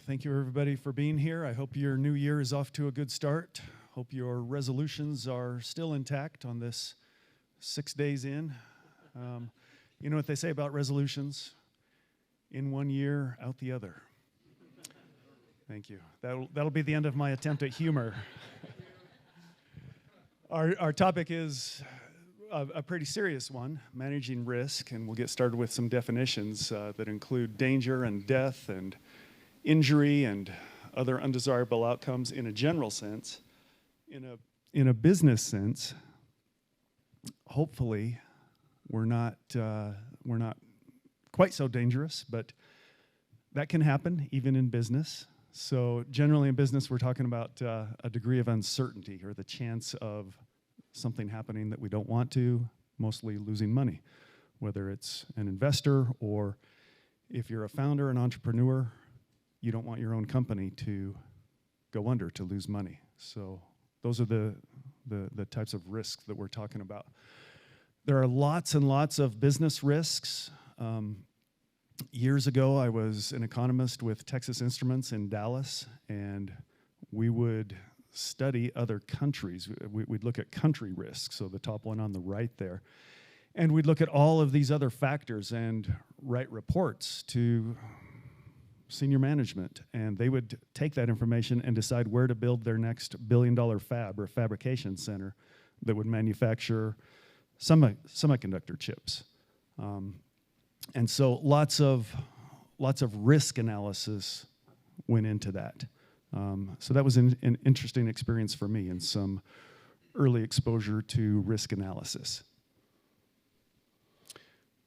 Thank you, everybody, for being here. I hope your new year is off to a good start. Hope your resolutions are still intact on this 6 days in. You know what they say about resolutions? In one year, out the other. Thank you. That'll be the end of my attempt at humor. Our topic is a pretty serious one, managing risk, and we'll get started with some definitions that include danger and death and injury and other undesirable outcomes in a general sense. In a business sense, hopefully we're not quite so dangerous, but that can happen even in business. So generally in business, we're talking about a degree of uncertainty or the chance of something happening that we don't want to, mostly losing money, whether it's an investor or if you're a founder, an entrepreneur, you don't want your own company to go under, to lose money. So those are the types of risks that we're talking about. There are lots and lots of business risks. Years ago, I was an economist with Texas Instruments in Dallas, and we would study other countries. We'd look at country risks, so the top one on the right there. And we'd look at all of these other factors and write reports to senior management, and they would take that information and decide where to build their next billion-dollar fab or fabrication center that would manufacture semiconductor chips. And so lots of risk analysis went into that. So that was an interesting experience for me and some early exposure to risk analysis.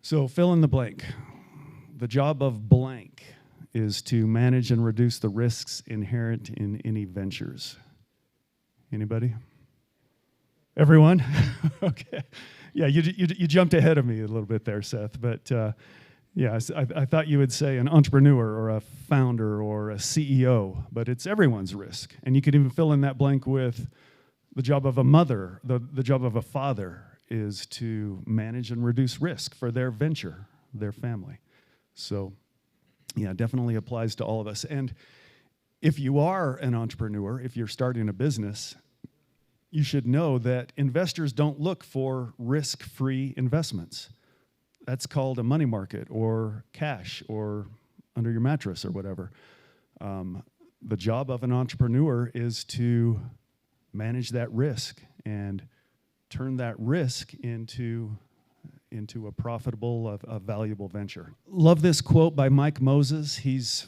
So fill in the blank. The job of blank is to manage and reduce the risks inherent in any ventures. Anybody? Everyone? Okay. Yeah, you jumped ahead of me a little bit there, Seth. But yeah, I thought you would say an entrepreneur or a founder or a CEO, but it's everyone's risk. And you could even fill in that blank with the job of a mother, the job of a father is to manage and reduce risk for their venture, their family. So yeah, definitely applies to all of us. And if you are an entrepreneur, if you're starting a business, you should know that investors don't look for risk-free investments. That's called a money market or cash or under your mattress or whatever. The job of an entrepreneur is to manage that risk and turn that risk into a profitable, a valuable venture. Love this quote by Mike Moses. He's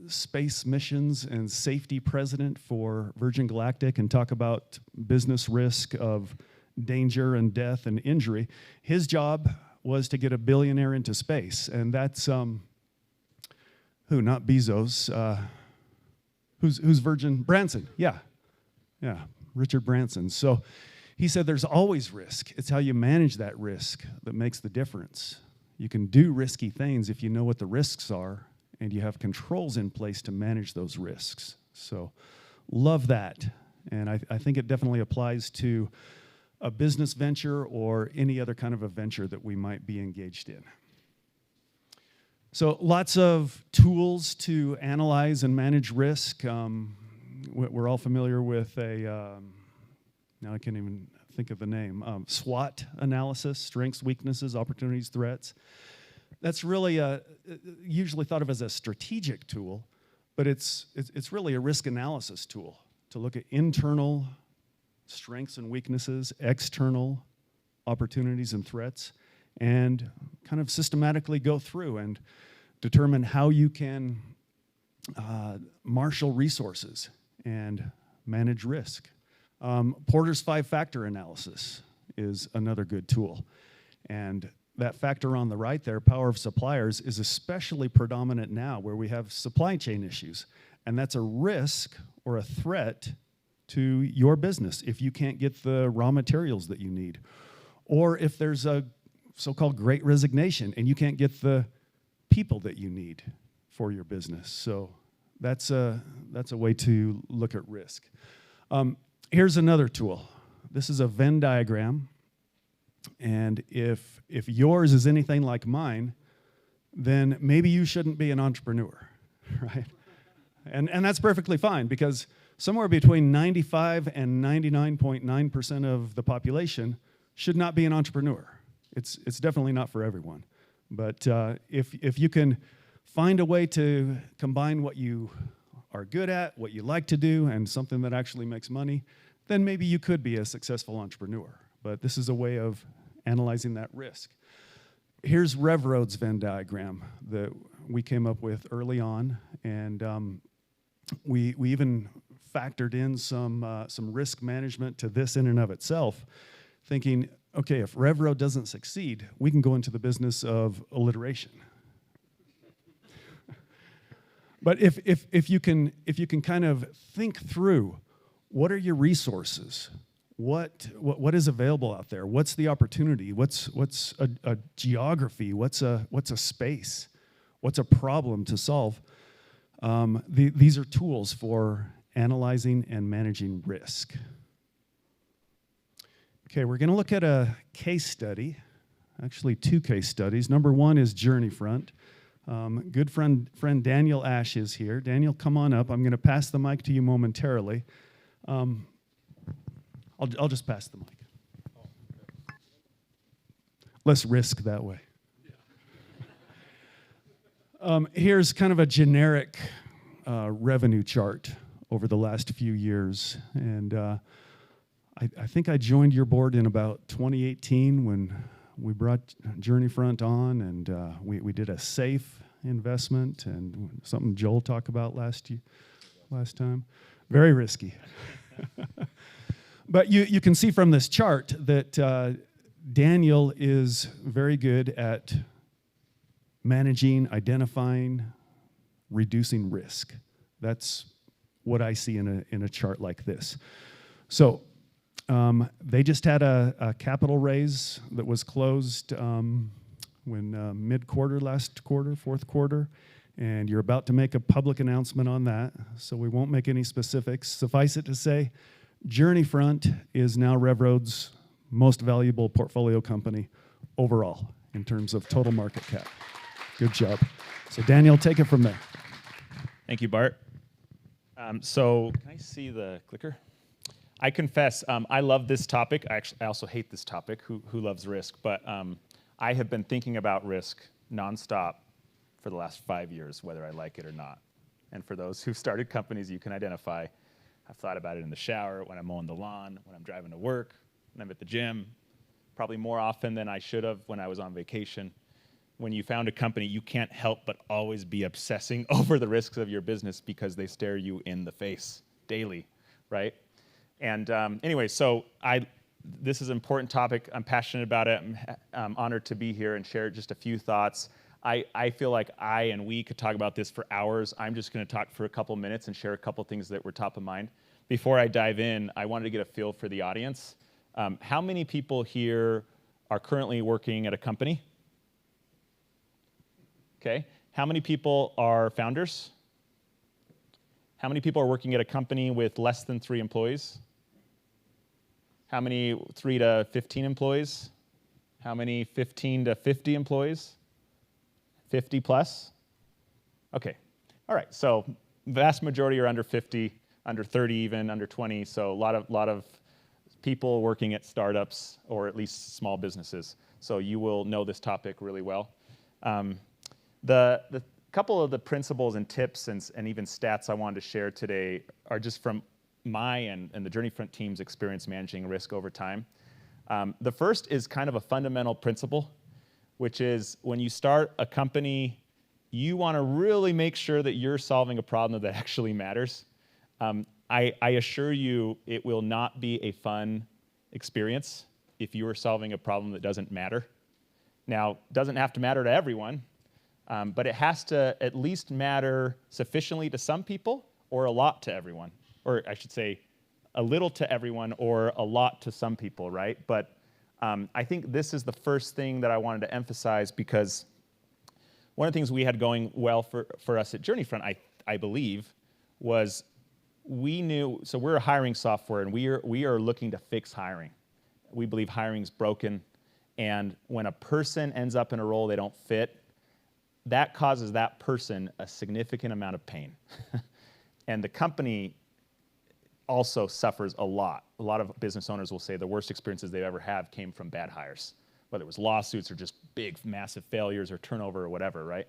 space missions and safety president for Virgin Galactic, and talk about business risk of danger and death and injury. His job was to get a billionaire into space, and that's who? Not Bezos. Who's Virgin? Branson. Yeah, Richard Branson. So he said there's always risk. It's how you manage that risk that makes the difference. You can do risky things if you know what the risks are and you have controls in place to manage those risks. So love that. And I think it definitely applies to a business venture or any other kind of a venture that we might be engaged in. So lots of tools to analyze and manage risk. We're all familiar with now I can't even think of the name, SWOT analysis, strengths, weaknesses, opportunities, threats. That's really usually thought of as a strategic tool, but it's really a risk analysis tool to look at internal strengths and weaknesses, external opportunities and threats, and kind of systematically go through and determine how you can marshal resources and manage risk. Porter's 5-factor analysis is another good tool. And that factor on the right there, power of suppliers, is especially predominant now where we have supply chain issues. And that's a risk or a threat to your business if you can't get the raw materials that you need. Or if there's a so-called great resignation and you can't get the people that you need for your business. So that's a way to look at risk. Here's another tool. This is a Venn diagram. And if yours is anything like mine, then maybe you shouldn't be an entrepreneur. right? And that's perfectly fine, because somewhere between 95 and 99.9% of the population should not be an entrepreneur. It's definitely not for everyone. But if you can find a way to combine what you are good at, what you like to do, and something that actually makes money, then maybe you could be a successful entrepreneur. But this is a way of analyzing that risk. Here's RevRoad's Venn diagram that we came up with early on, and we even factored in some risk management to this in and of itself, thinking, okay, if RevRoad doesn't succeed, we can go into the business of alliteration. But if you can kind of think through, what are your resources? What is available out there? What's the opportunity? What's a geography? What's a space? What's a problem to solve? These are tools for analyzing and managing risk. Okay, we're going to look at a case study, actually 2 case studies. Number 1 is Journey Front. Good friend Daniel Ash is here. Daniel, come on up. I'm going to pass the mic to you momentarily. I'll just pass the mic. Less risk that way. Here's kind of a generic revenue chart over the last few years. And I think I joined your board in about 2018 when we brought Journey Front on, and we did a safe investment, and something Joel talked about last time. Very risky. But you can see from this chart that Daniel is very good at managing, identifying, reducing risk. That's what I see in a chart like this. So they just had a capital raise that was closed when mid-quarter, last quarter, fourth quarter, and you're about to make a public announcement on that, so we won't make any specifics. Suffice it to say, Journey Front is now RevRoad's most valuable portfolio company overall in terms of total market cap. Good job. So Daniel, take it from there. Thank you, Bart. So can I see the clicker? I confess, I love this topic. I also hate this topic. Who loves risk? But I have been thinking about risk nonstop for the last 5 years, whether I like it or not. And for those who've started companies, you can identify. I've thought about it in the shower, when I'm mowing the lawn, when I'm driving to work, when I'm at the gym, probably more often than I should have when I was on vacation. When you found a company, you can't help but always be obsessing over the risks of your business because they stare you in the face daily, right? And anyway, so this is an important topic. I'm passionate about it. I'm honored to be here and share just a few thoughts. I feel like we could talk about this for hours. I'm just going to talk for a couple minutes and share a couple things that were top of mind. Before I dive in, I wanted to get a feel for the audience. How many people here are currently working at a company? Okay. How many people are founders? How many people are working at a company with less than 3 employees? How many 3 to 15 employees? How many 15 to 50 employees? 50 plus? Okay. All right. So vast majority are under 50, under 30 even, under 20. So a lot of people working at startups or at least small businesses. So you will know this topic really well. The couple of the principles and tips and even stats I wanted to share today are just from my and the Journey Front team's experience managing risk over time. The first is kind of a fundamental principle, which is when you start a company, you want to really make sure that you're solving a problem that actually matters. I assure you it will not be a fun experience if you are solving a problem that doesn't matter. Now, it doesn't have to matter to everyone, but it has to at least matter sufficiently to some people or a lot to everyone. Or I should say a little to everyone or a lot to some people, right? But I think this is the first thing that I wanted to emphasize, because one of the things we had going well for us at Journey Front, I believe, was we knew, so we're a hiring software and we are looking to fix hiring. We believe hiring's broken, and when a person ends up in a role they don't fit, that causes that person a significant amount of pain. And the company also suffers a lot. A lot of business owners will say the worst experiences they ever have came from bad hires, whether it was lawsuits or just big, massive failures or turnover or whatever, right?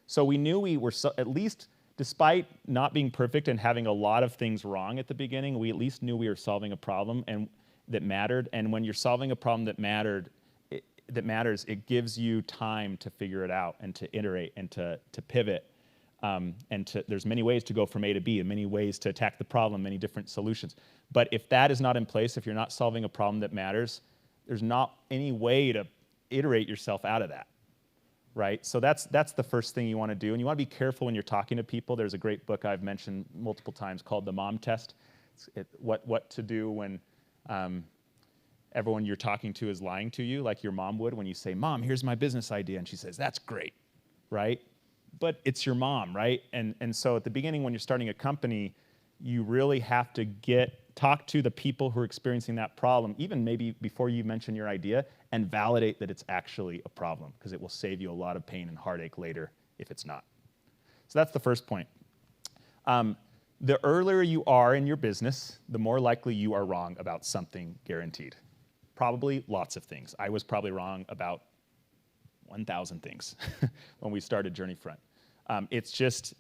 So we knew we were, at least despite not being perfect and having a lot of things wrong at the beginning, we at least knew we were solving a problem and that mattered. And when you're solving a problem that matters, it gives you time to figure it out and to iterate and to pivot. There's many ways to go from A to B and many ways to attack the problem, many different solutions. But if that is not in place, if you're not solving a problem that matters, there's not any way to iterate yourself out of that, right? So that's the first thing you want to do. And you want to be careful when you're talking to people. There's a great book I've mentioned multiple times called The Mom Test. What to do when everyone you're talking to is lying to you, like your mom would when you say, Mom, here's my business idea. And she says, that's great, right? But it's your mom, right? And so at the beginning when you're starting a company, you really have to talk to the people who are experiencing that problem, even maybe before you mention your idea, and validate that it's actually a problem, because it will save you a lot of pain and heartache later if it's not. So that's the first point. The earlier you are in your business, the more likely you are wrong about something, guaranteed. Probably lots of things. I was probably wrong about 1,000 things when we started Journeyfront. It's just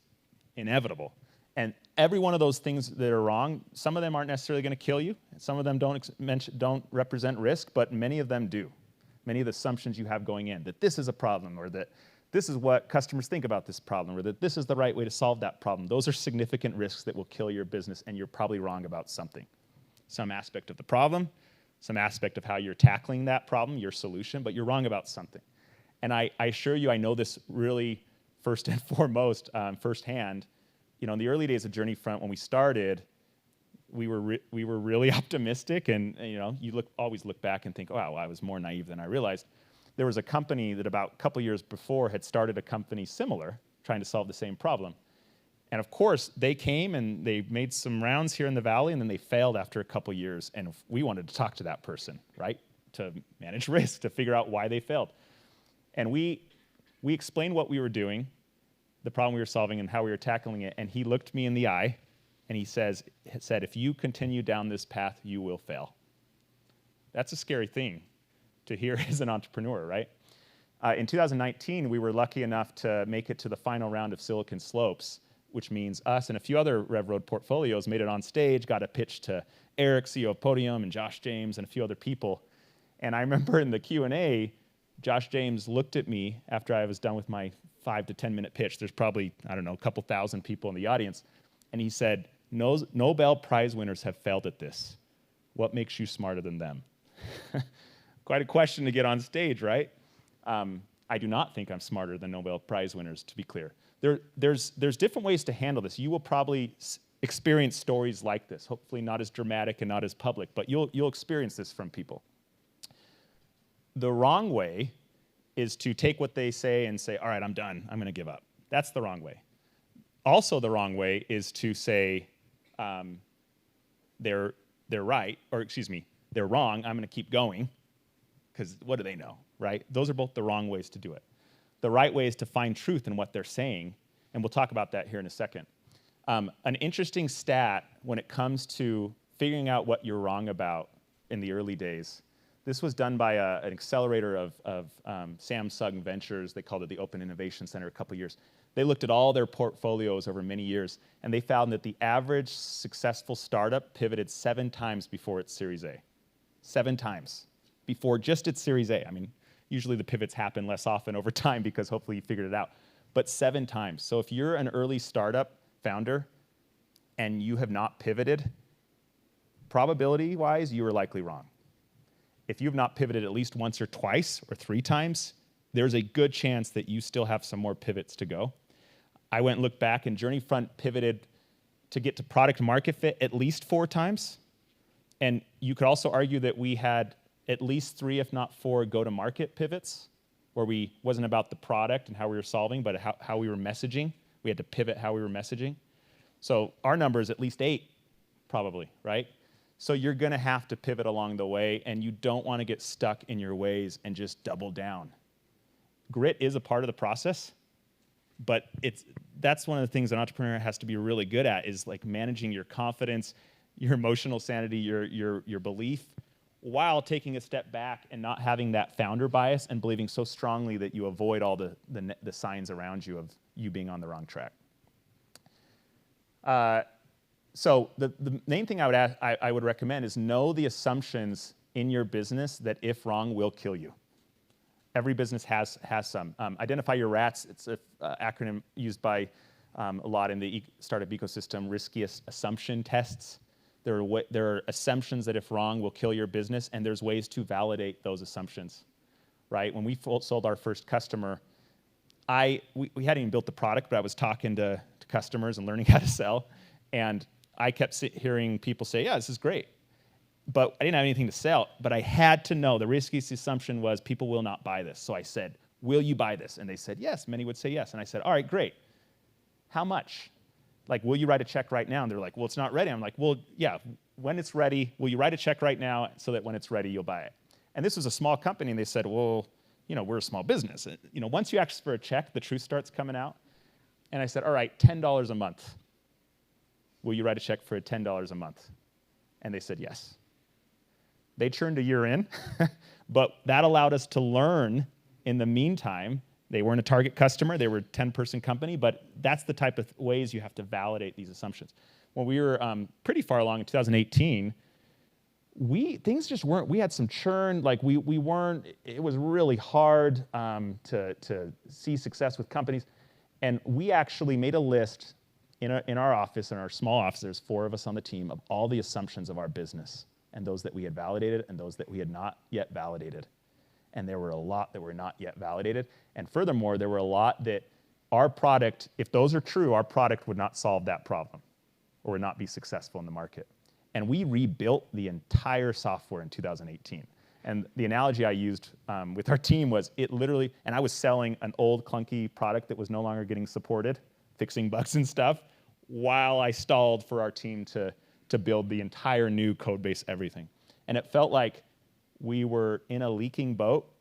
inevitable. And every one of those things that are wrong, some of them aren't necessarily going to kill you. Some of them don't represent risk, but many of them do. Many of the assumptions you have going in, that this is a problem, or that this is what customers think about this problem, or that this is the right way to solve that problem. Those are significant risks that will kill your business, and you're probably wrong about something. Some aspect of the problem, some aspect of how you're tackling that problem, your solution, but you're wrong about something. And I assure you, I know this really first and foremost, firsthand. You know, in the early days of Journeyfront, when we started, we were really optimistic, and you know, you always look back and think, oh, wow, I was more naive than I realized. There was a company that about a couple years before had started a company similar, trying to solve the same problem. And of course, they came and they made some rounds here in the Valley, and then they failed after a couple years. And we wanted to talk to that person, right, to manage risk, to figure out why they failed. And we explained what we were doing, the problem we were solving, and how we were tackling it. And he looked me in the eye, and he said, if you continue down this path, you will fail. That's a scary thing to hear as an entrepreneur, right? In 2019, we were lucky enough to make it to the final round of Silicon Slopes, which means us and a few other RevRoad portfolios made it on stage, got a pitch to Eric, CEO of Podium, and Josh James, and a few other people. And I remember in the Q&A, Josh James looked at me after I was done with my 5 to 10 minute pitch. There's probably, I don't know, a couple thousand people in the audience. And he said, Nobel Prize winners have failed at this. What makes you smarter than them? Quite a question to get on stage, right? I do not think I'm smarter than Nobel Prize winners, to be clear. There's different ways to handle this. You will probably experience stories like this, hopefully not as dramatic and not as public, but you'll experience this from people. The wrong way is to take what they say and say, all right, I'm done, I'm gonna give up. That's the wrong way. Also the wrong way is to say, they're right, or excuse me, they're wrong, I'm gonna keep going, because what do they know, right? Those are both the wrong ways to do it. The right way is to find truth in what they're saying, and we'll talk about that here in a second. An interesting stat when it comes to figuring out what you're wrong about in the early days. This was done by an accelerator of Samsung Ventures. They called it the Open Innovation Center a couple years. They looked at all their portfolios over many years, and they found that the average successful startup pivoted 7 times before its Series A. 7 times before just its Series A. I mean, usually the pivots happen less often over time because hopefully you figured it out. But 7 times. So if you're an early startup founder and you have not pivoted, probability-wise, you were likely wrong. If you've not pivoted at least once or twice or 3 times, there's a good chance that you still have some more pivots to go. I went and looked back, and Journeyfront pivoted to get to product market fit at least 4 times. And you could also argue that we had at least 3, if not 4, go-to-market pivots, where we wasn't about the product and how we were solving, but how we were messaging. We had to pivot how we were messaging. So our number is at least 8, probably, right? So you're gonna have to pivot along the way, and you don't wanna get stuck in your ways and just double down. Grit is a part of the process, but that's one of the things an entrepreneur has to be really good at, is like managing your confidence, your emotional sanity, your belief, while taking a step back and not having that founder bias and believing so strongly that you avoid all the signs around you of you being on the wrong track. So the main thing I would recommend is know the assumptions in your business that, if wrong, will kill you. Every business has some. Identify your rats. It's an acronym used by a lot in the startup ecosystem. Riskiest assumption tests. There are assumptions that, if wrong, will kill your business, and there's ways to validate those assumptions, right? When we sold our first customer, we hadn't even built the product, but I was talking to customers and learning how to sell, and I kept hearing people say, yeah, this is great. But I didn't have anything to sell, but I had to know the riskiest assumption was people will not buy this. So I said, will you buy this? And they said yes. Many would say yes. And I said, all right, great. How much? Like, will you write a check right now? And they're like, well, it's not ready. I'm like, well, yeah, when it's ready, will you write a check right now so that when it's ready, you'll buy it? And this was a small company, and they said, well, we're a small business. Once you ask for a check, the truth starts coming out. And I said, all right, $10 a month. Will you write a check for $10 a month? And they said yes. They churned a year in, but that allowed us to learn in the meantime. They weren't a target customer. They were a 10-person company, but that's the type of ways you have to validate these assumptions. When we were pretty far along in 2018, things just weren't, we had some churn, like we weren't, it was really hard to see success with companies. And we actually made a list in our office, in our small office, there's 4 of us on the team, of all the assumptions of our business, and those that we had validated and those that we had not yet validated. And there were a lot that were not yet validated. And furthermore, there were a lot that our product, if those are true, our product would not solve that problem or would not be successful in the market. And we rebuilt the entire software in 2018. And the analogy I used with our team was, it literally, and I was selling an old clunky product that was no longer getting supported, fixing bugs and stuff, while I stalled for our team to build the entire new code base, everything. And it felt like we were in a leaking boat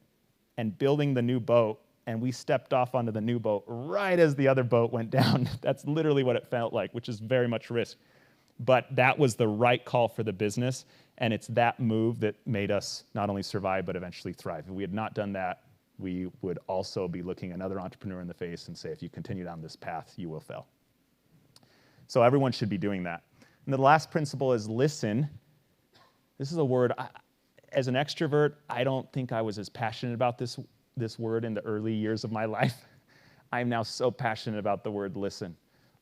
and building the new boat, and we stepped off onto the new boat right as the other boat went down. That's literally what it felt like, which is very much risk. But that was the right call for the business, and it's that move that made us not only survive, but eventually thrive. If we had not done that, we would also be looking another entrepreneur in the face and say, if you continue down this path, you will fail. So everyone should be doing that. And the last principle is listen. This is a word, as an extrovert, I don't think I was as passionate about this word in the early years of my life. I am now so passionate about the word listen.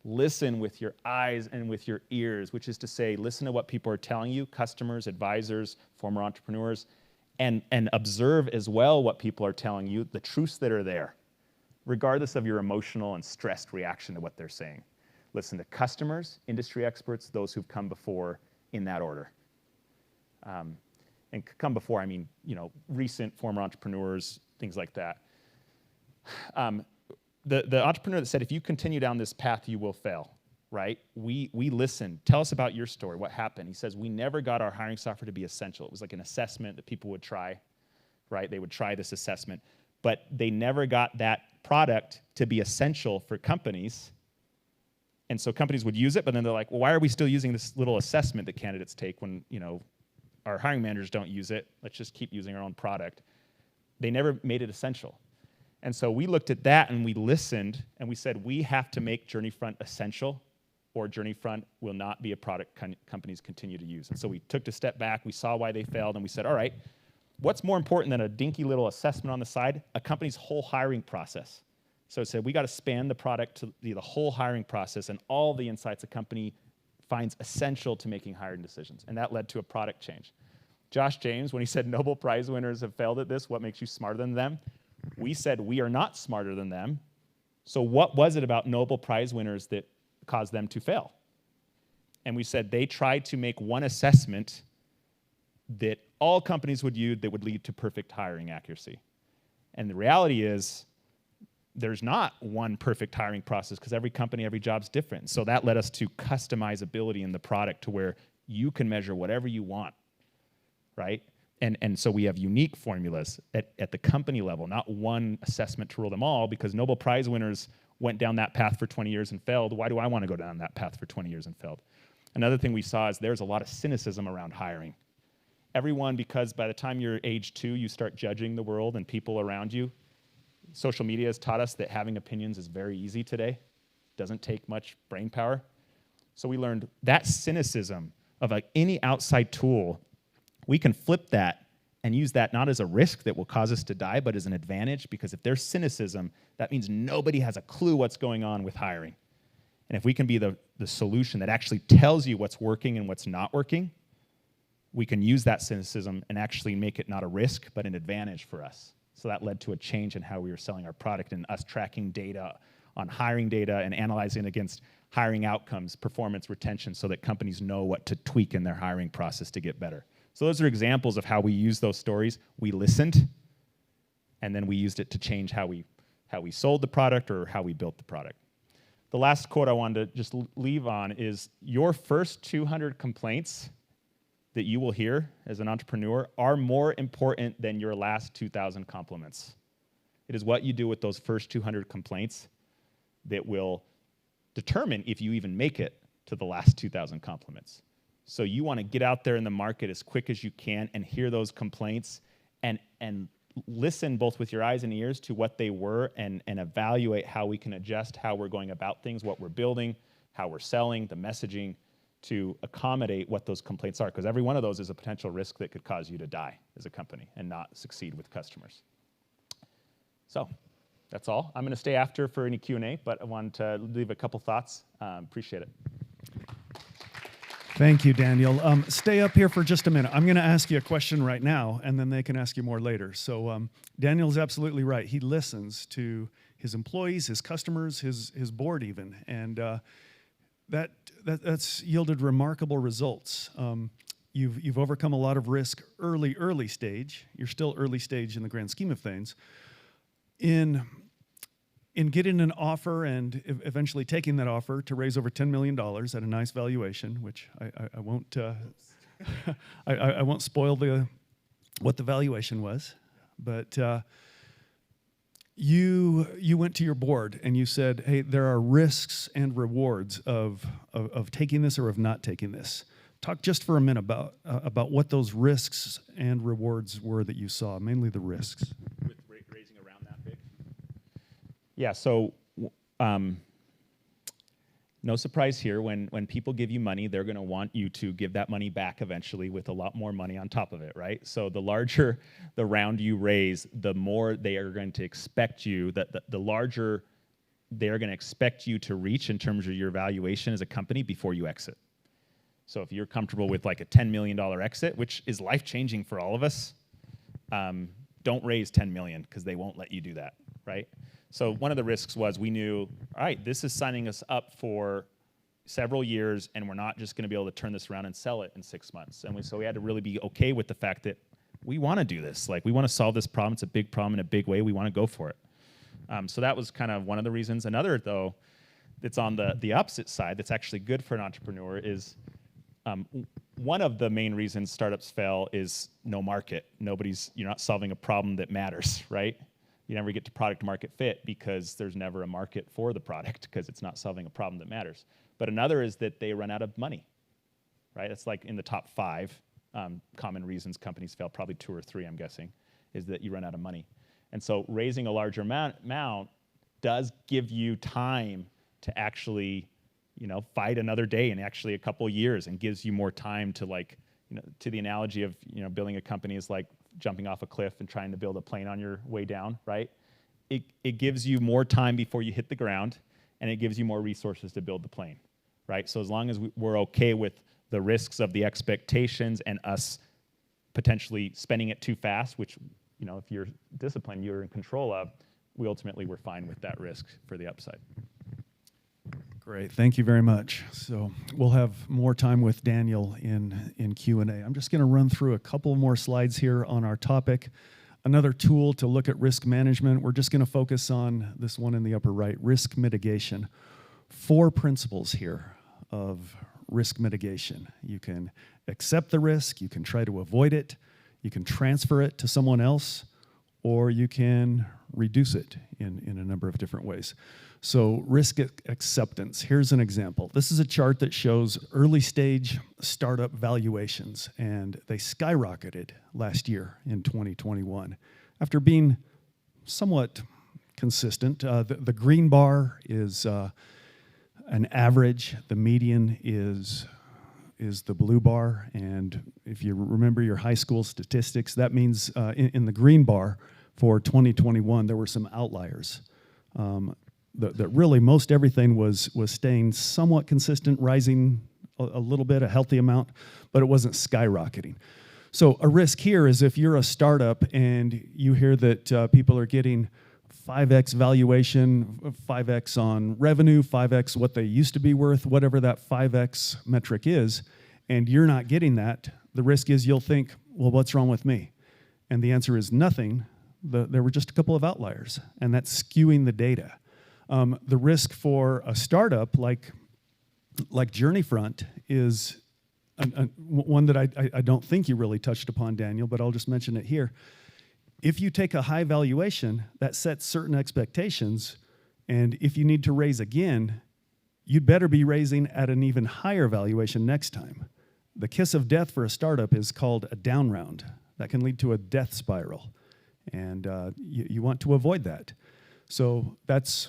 Listen with your eyes and with your ears, which is to say, listen to what people are telling you, customers, advisors, former entrepreneurs, and observe as well what people are telling you, the truths that are there, regardless of your emotional and stressed reaction to what they're saying. Listen to customers, industry experts, those who've come before, in that order. And come before, I mean, recent former entrepreneurs, things like that. The entrepreneur that said, if you continue down this path, you will fail, right? We listened. Tell us about your story. What happened? He says, we never got our hiring software to be essential. It was like an assessment that people would try, right? They would try this assessment, but they never got that product to be essential for companies. And so companies would use it, but then they're like, well, why are we still using this little assessment that candidates take when, our hiring managers don't use it? Let's just keep using our own product. They never made it essential. And so we looked at that and we listened and we said, we have to make Journeyfront essential, or Journeyfront will not be a product companies continue to use. And so we took a step back, we saw why they failed, and we said, all right, what's more important than a dinky little assessment on the side? A company's whole hiring process. So it said, we got to span the product to the whole hiring process and all the insights a company finds essential to making hiring decisions. And that led to a product change. Josh James, when he said Nobel Prize winners have failed at this, what makes you smarter than them? We said we are not smarter than them. So what was it about Nobel Prize winners that caused them to fail? And we said they tried to make one assessment that all companies would use that would lead to perfect hiring accuracy. And the reality is, there's not one perfect hiring process because every company, every job's different. So that led us to customizability in the product to where you can measure whatever you want, right? And so we have unique formulas at the company level, not one assessment to rule them all, because Nobel Prize winners went down that path for 20 years and failed. Why do I want to go down that path for 20 years and failed? Another thing we saw is there's a lot of cynicism around hiring. Everyone, because by the time you're age 2, you start judging the world and people around you. Social media has taught us that having opinions is very easy today. Doesn't take much brain power. So we learned that cynicism of any outside tool, we can flip that and use that not as a risk that will cause us to die, but as an advantage, because if there's cynicism, that means nobody has a clue what's going on with hiring. And if we can be the solution that actually tells you what's working and what's not working, we can use that cynicism and actually make it not a risk, but an advantage for us. So that led to a change in how we were selling our product and us tracking data on hiring data and analyzing against hiring outcomes, performance, retention, so that companies know what to tweak in their hiring process to get better. So those are examples of how we use those stories. We listened, and then we used it to change how we sold the product or how we built the product. The last quote I wanted to just leave on is, your first 200 complaints that you will hear as an entrepreneur are more important than your last 2,000 compliments. It is what you do with those first 200 complaints that will determine if you even make it to the last 2,000 compliments. So you want to get out there in the market as quick as you can and hear those complaints and listen both with your eyes and ears to what they were and evaluate how we can adjust how we're going about things, what we're building, how we're selling, the messaging to accommodate what those complaints are, because every one of those is a potential risk that could cause you to die as a company and not succeed with customers. So that's all. I'm going to stay after for any Q&A, but I wanted to leave a couple thoughts. Appreciate it. Thank you, Daniel. Stay up here for just a minute. I'm going to ask you a question right now, and then they can ask you more later. So Daniel's absolutely right. He listens to his employees, his customers, his board even, and that's yielded remarkable results. You've overcome a lot of risk early stage. You're still early stage in the grand scheme of things. In getting an offer and eventually taking that offer to raise over $10 million at a nice valuation, which I won't I won't spoil what the valuation was, but you went to your board and you said, hey, there are risks and rewards of taking this or of not taking this. Talk just for a minute about what those risks and rewards were that you saw, mainly the risks. With raising around that big? Yeah, so no surprise here. When people give you money, they're going to want you to give that money back eventually with a lot more money on top of it, right? So the larger the round you raise, the more they are going to expect you, the larger they are going to expect you to reach in terms of your valuation as a company before you exit. So if you're comfortable with like a $10 million exit, which is life-changing for all of us, don't raise $10 million because they won't let you do that, right? So one of the risks was we knew, all right, this is signing us up for several years, and we're not just going to be able to turn this around and sell it in 6 months. And so we had to really be okay with the fact that we want to do this. Like, we want to solve this problem. It's a big problem in a big way. We want to go for it. So that was kind of one of the reasons. Another, though, that's on the opposite side that's actually good for an entrepreneur is one of the main reasons startups fail is no market. You're not solving a problem that matters, right? You never get to product market fit because there's never a market for the product because it's not solving a problem that matters. But another is that they run out of money, right? It's like in the top 5 common reasons companies fail, probably 2 or 3, I'm guessing, is that you run out of money. And so raising a larger amount does give you time to actually, fight another day and actually a couple years, and gives you more time to to the analogy of, building a company is like jumping off a cliff and trying to build a plane on your way down, right? It gives you more time before you hit the ground, and it gives you more resources to build the plane, right? So as long as we're okay with the risks of the expectations and us potentially spending it too fast, which, if you're disciplined, you're in control of, we ultimately were fine with that risk for the upside. Great, thank you very much. So we'll have more time with Daniel in Q&A. I'm just going to run through a couple more slides here on our topic. Another tool to look at risk management. We're just going to focus on this one in the upper right, risk mitigation. 4 principles here of risk mitigation. You can accept the risk, you can try to avoid it, you can transfer it to someone else, or you can reduce it in a number of different ways. So risk acceptance, here's an example. This is a chart that shows early stage startup valuations, and they skyrocketed last year in 2021 after being somewhat consistent. The green bar is an average, the median is the blue bar, and if you remember your high school statistics, that means in the green bar for 2021, there were some outliers. That really most everything was staying somewhat consistent, rising a little bit, a healthy amount, but it wasn't skyrocketing. So a risk here is if you're a startup and you hear that people are getting 5x valuation, 5x on revenue, 5x what they used to be worth, whatever that 5x metric is, and you're not getting that, the risk is you'll think, well, what's wrong with me? And the answer is nothing. There were just a couple of outliers, and that's skewing the data. The risk for a startup like Journeyfront is one that I don't think you really touched upon, Daniel, but I'll just mention it here. If you take a high valuation, that sets certain expectations, and if you need to raise again, you'd better be raising at an even higher valuation next time. The kiss of death for a startup is called a down round. That can lead to a death spiral, and you want to avoid that. So that's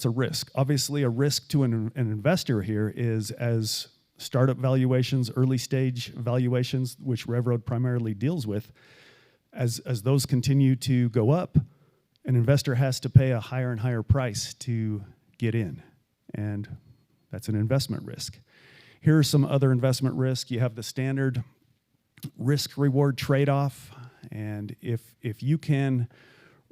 a risk. Obviously, a risk to an investor here is as startup valuations, early stage valuations, which RevRoad primarily deals with, as those continue to go up, an investor has to pay a higher and higher price to get in, and that's an investment risk. Here are some other investment risks. You have the standard risk-reward trade-off, and if you can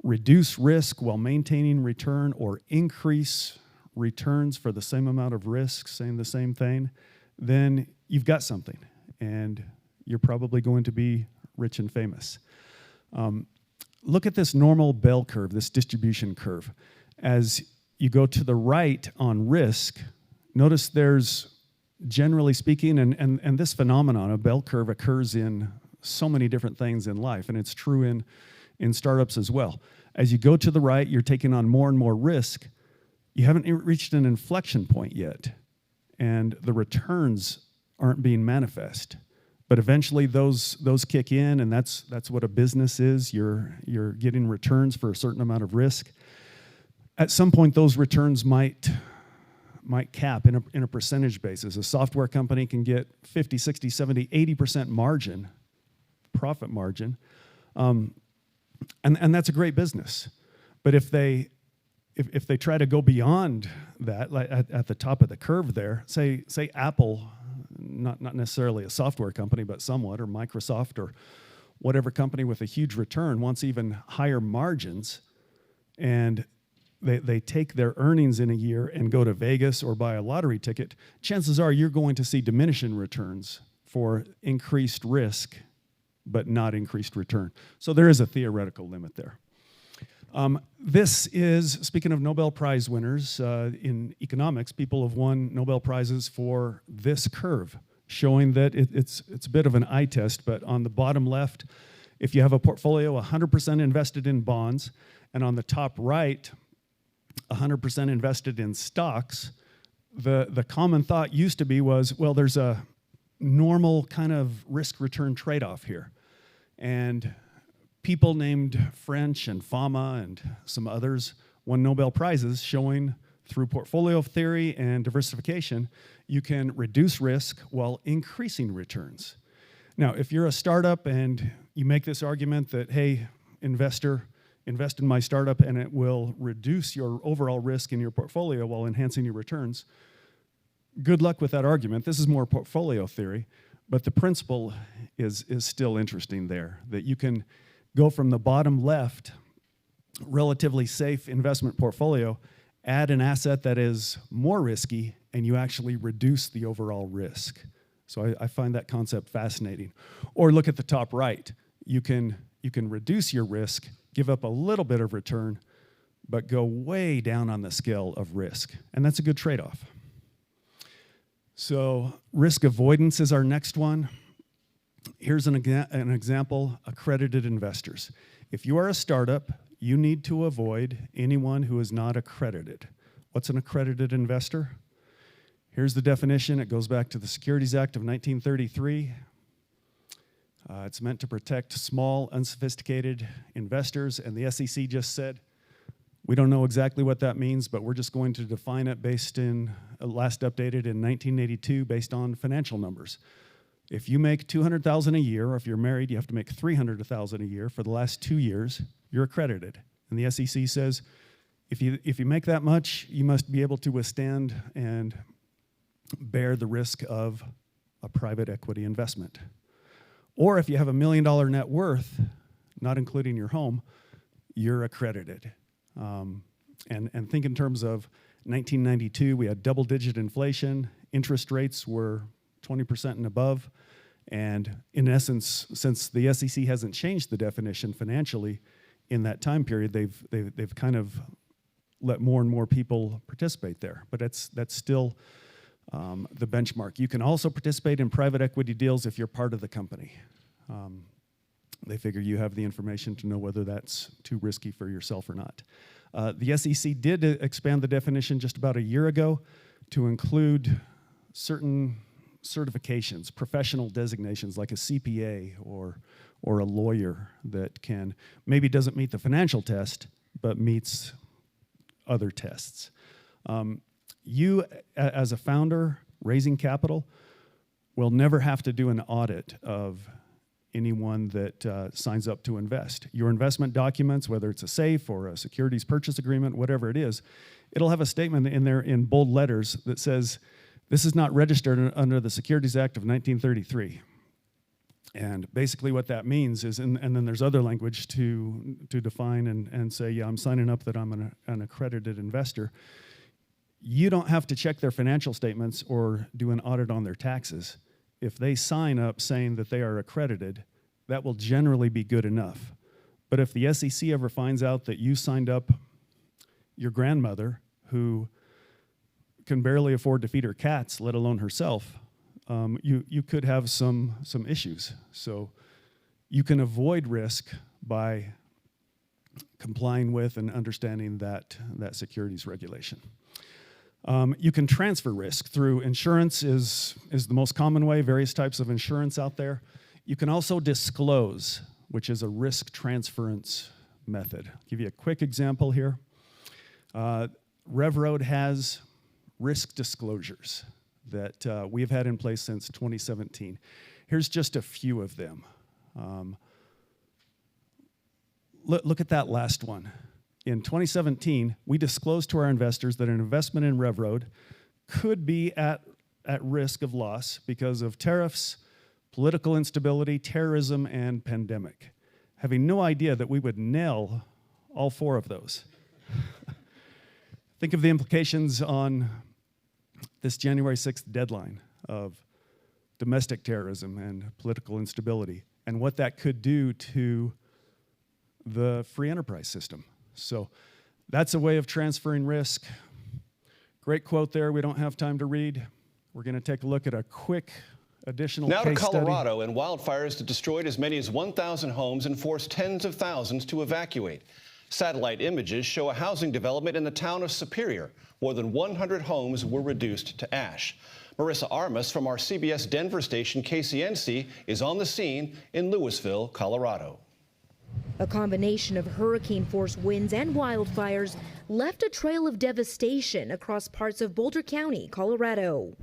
reduce risk while maintaining return or increase returns for the same amount of risk, saying the same thing, then you've got something, and you're probably going to be rich and famous. Look at this normal bell curve, this distribution curve. As you go to the right on risk, notice there's, generally speaking, and this phenomenon, a bell curve, occurs in so many different things in life, and it's true in startups as well. As you go to the right, you're taking on more and more risk. You haven't reached an inflection point yet, and the returns aren't being manifest. But eventually those kick in, and that's what a business is. You're getting returns for a certain amount of risk. At some point, those returns might cap in a percentage basis. A software company can get 50, 60, 70, 80% margin, profit margin, and that's a great business. But if they try to go beyond that, like at the top of the curve there, say Apple, not necessarily a software company, but somewhat, or Microsoft, or whatever company with a huge return wants even higher margins, and they take their earnings in a year and go to Vegas or buy a lottery ticket, chances are you're going to see diminishing returns for increased risk, but not increased return. So there is a theoretical limit there. This is, speaking of Nobel Prize winners, in economics, people have won Nobel Prizes for this curve, showing that it's a bit of an eye test, but on the bottom left, if you have a portfolio 100% invested in bonds, and on the top right, 100% invested in stocks, the common thought used to be was, well, there's a normal kind of risk-return trade-off here. And people named French and Fama and some others won Nobel Prizes showing through portfolio theory and diversification, you can reduce risk while increasing returns. Now, if you're a startup and you make this argument that, hey, investor, invest in my startup and it will reduce your overall risk in your portfolio while enhancing your returns, good luck with that argument. This is more portfolio theory, but the principle is still interesting there, that you can go from the bottom left, relatively safe investment portfolio, add an asset that is more risky, and you actually reduce the overall risk. So I find that concept fascinating. Or look at the top right. You can reduce your risk, give up a little bit of return, but go way down on the scale of risk. And that's a good trade-off. So risk avoidance is our next one. Here's an example, accredited investors. If you are a startup, you need to avoid anyone who is not accredited. What's an accredited investor? Here's the definition. It goes back to the Securities Act of 1933. It's meant to protect small, unsophisticated investors, and the SEC just said, we don't know exactly what that means, but we're just going to define it based in, last updated in 1982, based on financial numbers. If you make $200,000 a year, or if you're married, you have to make $300,000 a year for the last 2 years, you're accredited. And the SEC says, if you make that much, you must be able to withstand and bear the risk of a private equity investment. Or if you have $1 million net worth, not including your home, you're accredited. And think in terms of 1992, we had double-digit inflation, interest rates were 20% and above, and in essence, since the SEC hasn't changed the definition financially in that time period, they've kind of let more and more people participate there. But that's still the benchmark. You can also participate in private equity deals if you're part of the company. They figure you have the information to know whether that's too risky for yourself or not. The SEC did expand the definition just about a year ago to include certain certifications, professional designations like a CPA or a lawyer that maybe doesn't meet the financial test, but meets other tests. You, as a founder raising capital, will never have to do an audit of anyone that signs up to invest. Your investment documents, whether it's a SAFE or a securities purchase agreement, whatever it is, it'll have a statement in there in bold letters that says, this is not registered under the Securities Act of 1933. And basically what that means is, and then there's other language to define and say, yeah, I'm signing up that I'm an accredited investor. You don't have to check their financial statements or do an audit on their taxes. If they sign up saying that they are accredited, that will generally be good enough. But if the SEC ever finds out that you signed up your grandmother, who can barely afford to feed her cats, let alone herself, you could have some issues. So you can avoid risk by complying with and understanding that securities regulation. You can transfer risk through insurance is the most common way, various types of insurance out there. You can also disclose, which is a risk transference method. I'll give you a quick example here. RevRoad has risk disclosures that we've had in place since 2017. Here's just a few of them. Look at that last one. In 2017, we disclosed to our investors that an investment in RevRoad could be at risk of loss because of tariffs, political instability, terrorism, and pandemic, having no idea that we would nail all 4 of those. Think of the implications on this January 6th deadline of domestic terrorism and political instability and what that could do to the free enterprise system. So that's a way of transferring risk. Great quote there. We don't have time to read. We're going to take a look at a quick additional now case to Colorado, study. And wildfires that destroyed as many as 1,000 homes and forced tens of thousands to evacuate. Satellite images show a housing development in the town of Superior. More than 100 homes were reduced to ash. Marissa Armas from our CBS Denver station KCNC is on the scene in Louisville, Colorado. A combination of hurricane-force winds and wildfires left a trail of devastation across parts of Boulder County, Colorado.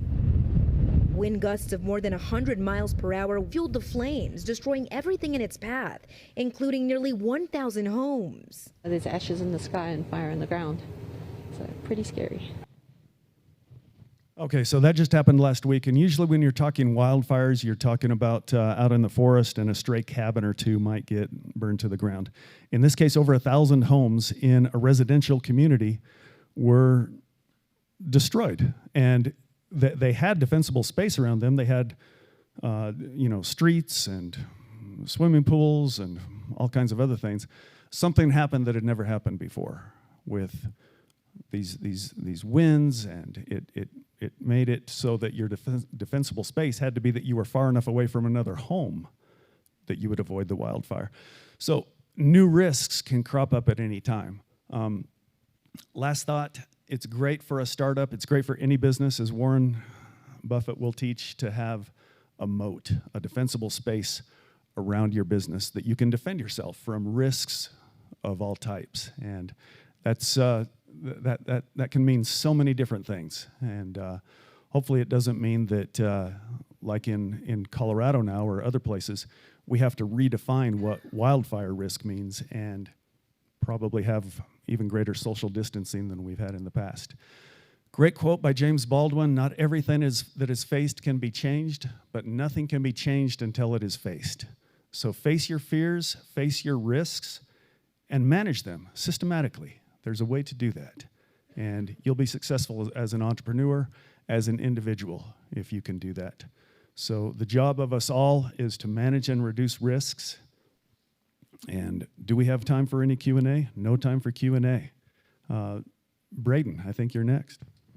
Wind gusts of more than 100 miles per hour fueled the flames, destroying everything in its path, including nearly 1,000 homes. There's ashes in the sky and fire in the ground. It's pretty scary. Okay, so that just happened last week, and usually when you're talking wildfires, you're talking about out in the forest, and a stray cabin or 2 might get burned to the ground. In this case, over 1,000 homes in a residential community were destroyed, and they had defensible space around them. They had, streets and swimming pools and all kinds of other things. Something happened that had never happened before with these winds, and it made it so that your defensible space had to be that you were far enough away from another home that you would avoid the wildfire. So new risks can crop up at any time. Last thought, it's great for a startup, it's great for any business, as Warren Buffett will teach, to have a moat, a defensible space around your business that you can defend yourself from risks of all types. And that's that can mean so many different things. And hopefully it doesn't mean that, like in Colorado now or other places, we have to redefine what wildfire risk means and probably have even greater social distancing than we've had in the past. Great quote by James Baldwin: "Not everything that is faced can be changed, but nothing can be changed until it is faced." So face your fears, face your risks, and manage them systematically. There's a way to do that. And you'll be successful as an entrepreneur, as an individual, if you can do that. So the job of us all is to manage and reduce risks. And do we have time for any Q&A? No time for Q&A. Braden, I think you're next.